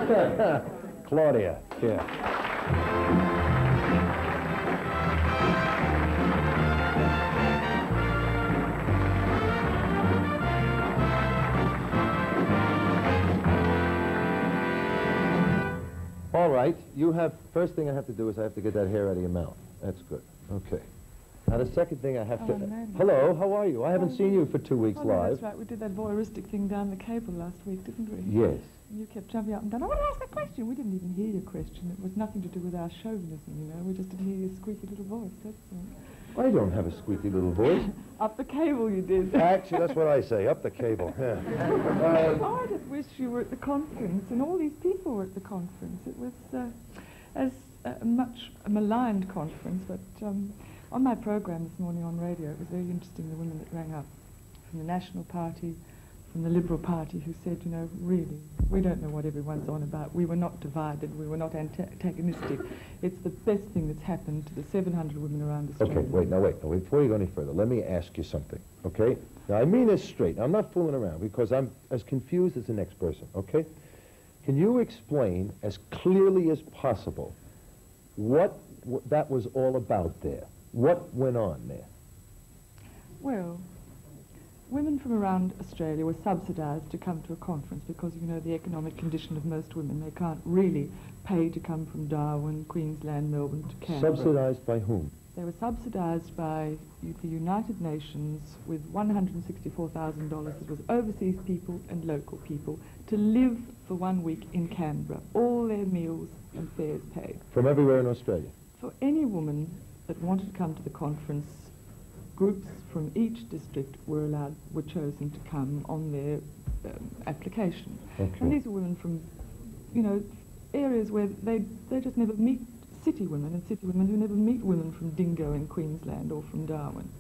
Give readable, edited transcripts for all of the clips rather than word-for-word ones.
Claudia, yeah. All right, you have, first thing I have to do is I have to get that hair out of your mouth. That's good. Okay. Now the second thing I have to... Hello, how are you? I haven't seen you for 2 weeks live. That's right. We did that voyeuristic thing down the cable last week, didn't we? Yes. And you kept jumping up and down. I want to ask a question. We didn't even hear your question. It was nothing to do with our chauvinism, you know. We just didn't hear your squeaky little voice, that's all. I don't have a squeaky little voice. Up the cable you did. Actually, that's what I say, up the cable. Yeah. I just wish you were at the conference, and all these people were at the conference. It was as much a maligned conference, but on my program this morning on radio, it was very interesting, the women that rang up from the National Party, from the Liberal Party, who said, you know, really, we don't know what everyone's on about. We were not divided. We were not antagonistic. It's the best thing that's happened to the 700 women around Australia. Okay, wait. Before you go any further, let me ask you something, okay? Now, I mean this straight. I'm not fooling around because I'm as confused as the next person, okay? Can you explain as clearly as possible what that was all about there? What went on there? Well, women from around Australia were subsidised to come to a conference because, you know, the economic condition of most women, they can't really pay to come from Darwin, Queensland, Melbourne to Canberra. Subsidised by whom? They were subsidised by the United Nations with $164,000. It was overseas people and local people to live for 1 week in Canberra. All their meals and fares paid. From everywhere in Australia? For any woman that wanted to come to the conference, groups from each district were chosen to come on their application. Okay. And these were women from, you know, areas where they just never meet city women, and city women who never meet women from Dingo in Queensland or from Darwin.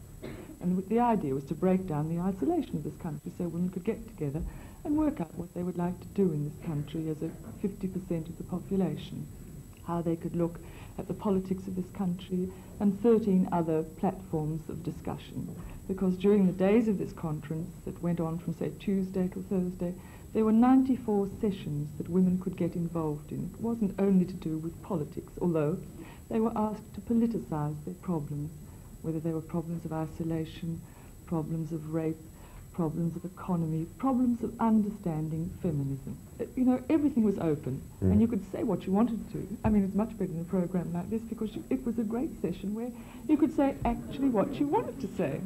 And the idea was to break down the isolation of this country so women could get together and work out what they would like to do in this country as a 50% of the population, how they could look at the politics of this country, and 13 other platforms of discussion. Because during the days of this conference that went on from, say, Tuesday till Thursday, there were 94 sessions that women could get involved in. It wasn't only to do with politics, although they were asked to politicise their problems, whether they were problems of isolation, problems of rape, problems of economy, problems of understanding feminism. You know, everything was open, and you could say what you wanted to. I mean, it's much better than a program like this because it was a great session where you could say actually what you wanted to say.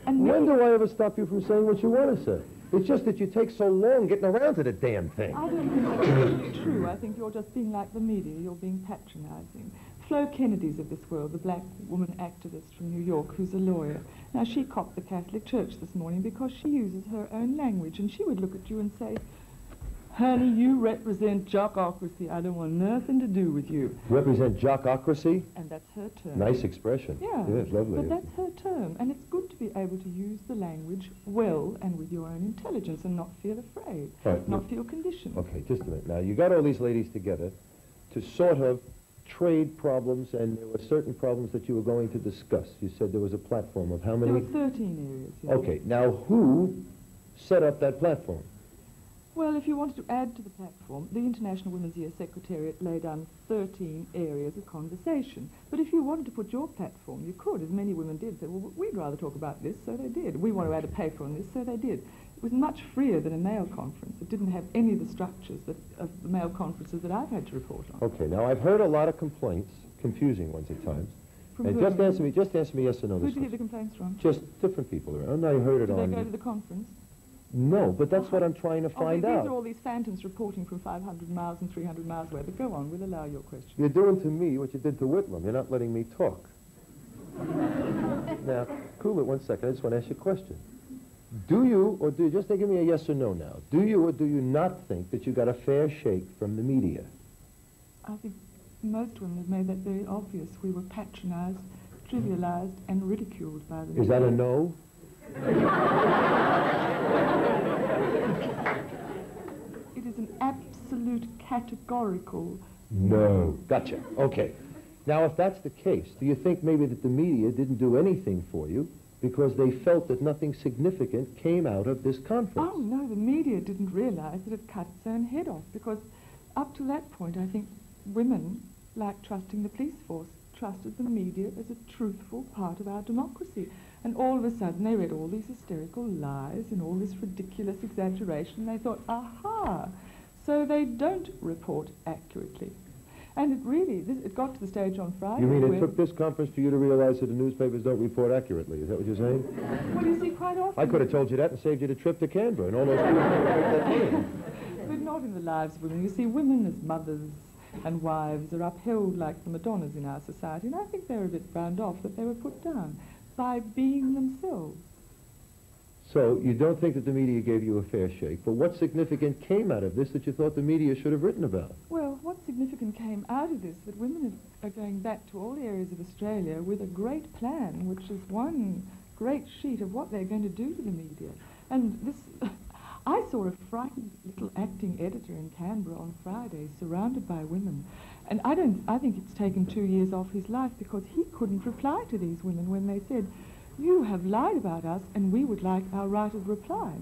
And when do I ever stop you from saying what you want to say? It's just that you take so long getting around to the damn thing. I don't think that's really true. I think you're just being like the media. You're being patronising. Flo Kennedy's of this world, the black woman activist from New York who's a lawyer. Now, she copped the Catholic Church this morning because she uses her own language, and she would look at you and say, honey, you represent jockocracy. I don't want nothing to do with you. Represent jockocracy? And that's her term. Nice expression. Yeah. Yes, lovely. But that's her term, and it's good to be able to use the language well and with your own intelligence and not feel afraid, not feel conditioned. Okay, just a minute. Now, you got all these ladies together to sort of trade problems, and there were certain problems that you were going to discuss. You said there was a platform of how many? There were 13 areas. Yeah. Okay, now who set up that platform? Well, if you wanted to add to the platform, the International Women's Year Secretariat laid down 13 areas of conversation. But if you wanted to put your platform, you could, as many women did. Say, well, we'd rather talk about this, so they did. We want to add a paper on this, so they did. It was much freer than a male conference. It didn't have any of the structures of the male conferences that I've had to report on. Okay, now I've heard a lot of complaints, confusing ones at times. And just answer me yes or no. Who did you get the complaints from? Just different people around. I heard it on... Did they go to the conference? No, but that's what I'm trying to find out. These are all these phantoms reporting from 500 miles and 300 miles away. But go on, we'll allow your question. You're doing to me what you did to Whitlam. You're not letting me talk. Now, cool it 1 second. I just want to ask you a question. Do you, or do you, just give me a yes or no now, do you or do you not think that you got a fair shake from the media? I think most women have made that very obvious. We were patronised, trivialised, and ridiculed by the media. Is that a no? It is an absolute categorical no. Gotcha. Okay. Now, if that's the case, do you think maybe that the media didn't do anything for you because they felt that nothing significant came out of this conference? Oh, no, the media didn't realise that it cut its own head off because to that point, I think women, like trusting the police force, trusted the media as a truthful part of our democracy. And all of a sudden they read all these hysterical lies and all this ridiculous exaggeration, and they thought, aha, so they don't report accurately. And it really, it got to the stage on Friday. You mean it took this conference for you to realize that the newspapers don't report accurately? Is that what you're saying? Well, you see, quite often... I could have told you that and saved you the trip to Canberra and all those people who make that money. But not in the lives of women. You see, women as mothers and wives are upheld like the Madonnas in our society, and I think they're a bit frowned off that they were put down by being themselves. So you don't think that the media gave you a fair shake, but what significant came out of this that you thought the media should have written about? Well, what significant came out of this, that women are going back to all areas of Australia with a great plan, which is one great sheet of what they're going to do to the media. And this, I saw a frightened little acting editor in Canberra on Friday, surrounded by women. And I think it's taken 2 years off his life because he couldn't reply to these women when they said, "You have lied about us and we would like our right of reply."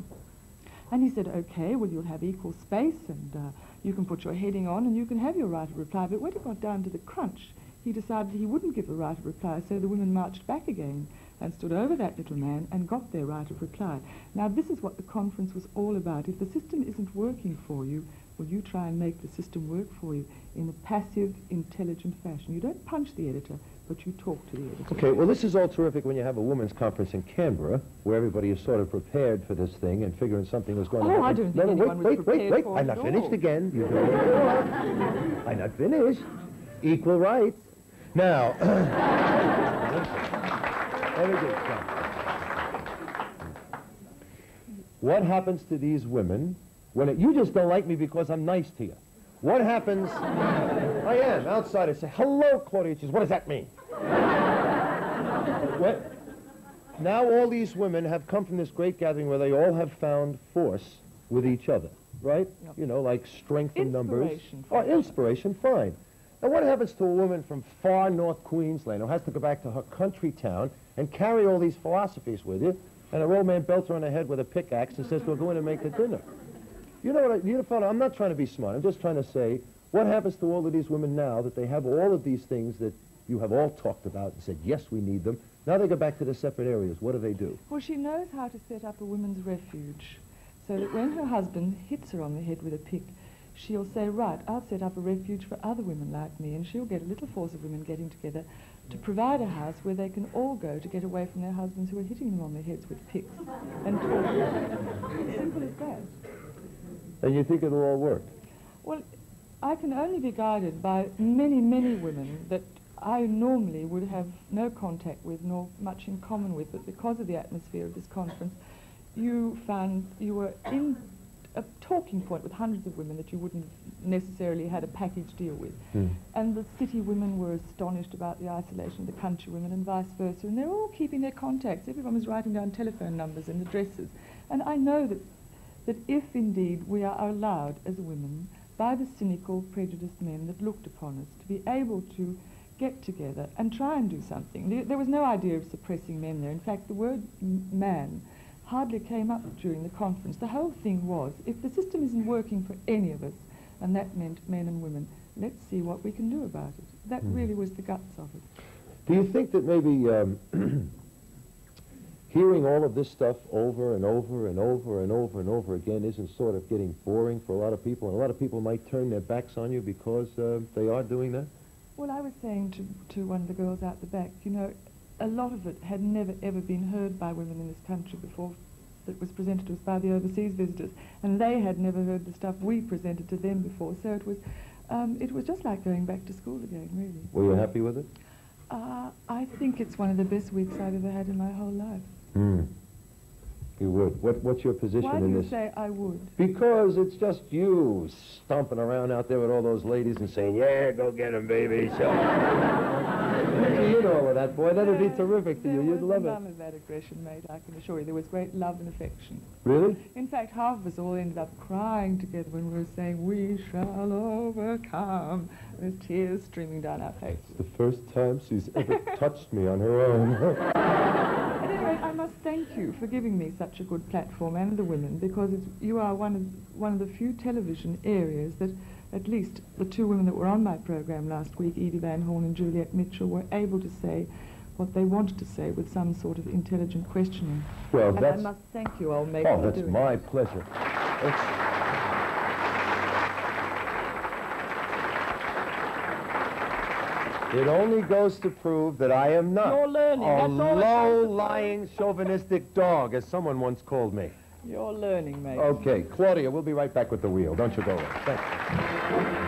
And he said, "Okay, well, you'll have equal space and you can put your heading on and you can have your right of reply." But when it got down to the crunch, he decided he wouldn't give the right of reply, so the women marched back again and stood over that little man and got their right of reply. Now, this is what the conference was all about. If the system isn't working for you, will you try and make the system work for you in a passive, intelligent fashion? You don't punch the editor, but you talk to the editor. Okay, well, this is all terrific when you have a women's conference in Canberra, where everybody is sort of prepared for this thing and figuring something was going to happen. I don't think anyone was prepared for it I'm not at finished all. again. I'm not finished. Equal rights. Now, let me just stop. What happens to these women when you just don't like me because I'm nice to you? What happens? I am outside. I say, "Hello, Claudia." She says, "What does that mean?" What? Now all these women have come from this great gathering where they all have found force with each other, right? Yep. You know, like strength in numbers. Inspiration. Oh, inspiration, fine. Now what happens to a woman from far north Queensland who has to go back to her country town and carry all these philosophies with you, and her old man belts her on the head with a pickaxe and says, "We're going to make the dinner"? You know what, I'm not trying to be smart. I'm just trying to say, what happens to all of these women now that they have all of these things that you have all talked about and said, yes, we need them. Now they go back to the separate areas. What do? Well, she knows how to set up a women's refuge, so that when her husband hits her on the head with a pick, she'll say, "Right, I'll set up a refuge for other women like me," and she'll get a little force of women getting together to provide a house where they can all go to get away from their husbands who are hitting them on their heads with picks and talk. Simple as that. And you think it'll all work? Well, I can only be guided by many, many women that I normally would have no contact with nor much in common with, but because of the atmosphere of this conference, you found you were in a talking point with hundreds of women that you wouldn't have necessarily had a package deal with. And the city women were astonished about the isolation of the country women and vice versa, and they're all keeping their contacts. Everyone was writing down telephone numbers and addresses. And I know that if indeed we are allowed as women by the cynical, prejudiced men that looked upon us to be able to get together and try and do something. There was no idea of suppressing men there. In fact, the word man hardly came up during the conference. The whole thing was, if the system isn't working for any of us, and that meant men and women, let's see what we can do about it. That really was the guts of it. Do you think that maybe hearing all of this stuff over and over and over and over and over again isn't sort of getting boring for a lot of people, and a lot of people might turn their backs on you because they are doing that? Well, I was saying to one of the girls out the back, you know, a lot of it had never ever been heard by women in this country before that was presented to us by the overseas visitors, and they had never heard the stuff we presented to them before, so it was just like going back to school again, really. Were you happy with it? I think it's one of the best weeks I've ever had in my whole life. You would. What's your position Why in do this? you say I would? Because it's just you stomping around out there with all those ladies and saying, "Yeah, go get 'em, baby." So you know all of that, boy. That'd be terrific to you. You'd love There it. was none of that aggression, mate, I can assure you. There was great love and affection. Really? In fact, half of us all ended up crying together when we were saying, "We shall overcome." There's tears streaming down our faces. It's the first time she's ever touched me on her own. At any rate, I must thank you for giving me such a good platform, and the women, because you are one of the few television areas that at least the two women that were on my program last week, Edie Van Horn and Juliet Mitchell, were able to say what they wanted to say with some sort of intelligent questioning. Well, and that's... I must thank you, old mate, Oh, for that's doing my it. pleasure. It only goes to prove that I am not You're learning. a That's all it comes to low-lying, chauvinistic dog, as someone once called me. You're learning, mate. Okay, Claudia, we'll be right back with the wheel. Don't you go away. Thanks.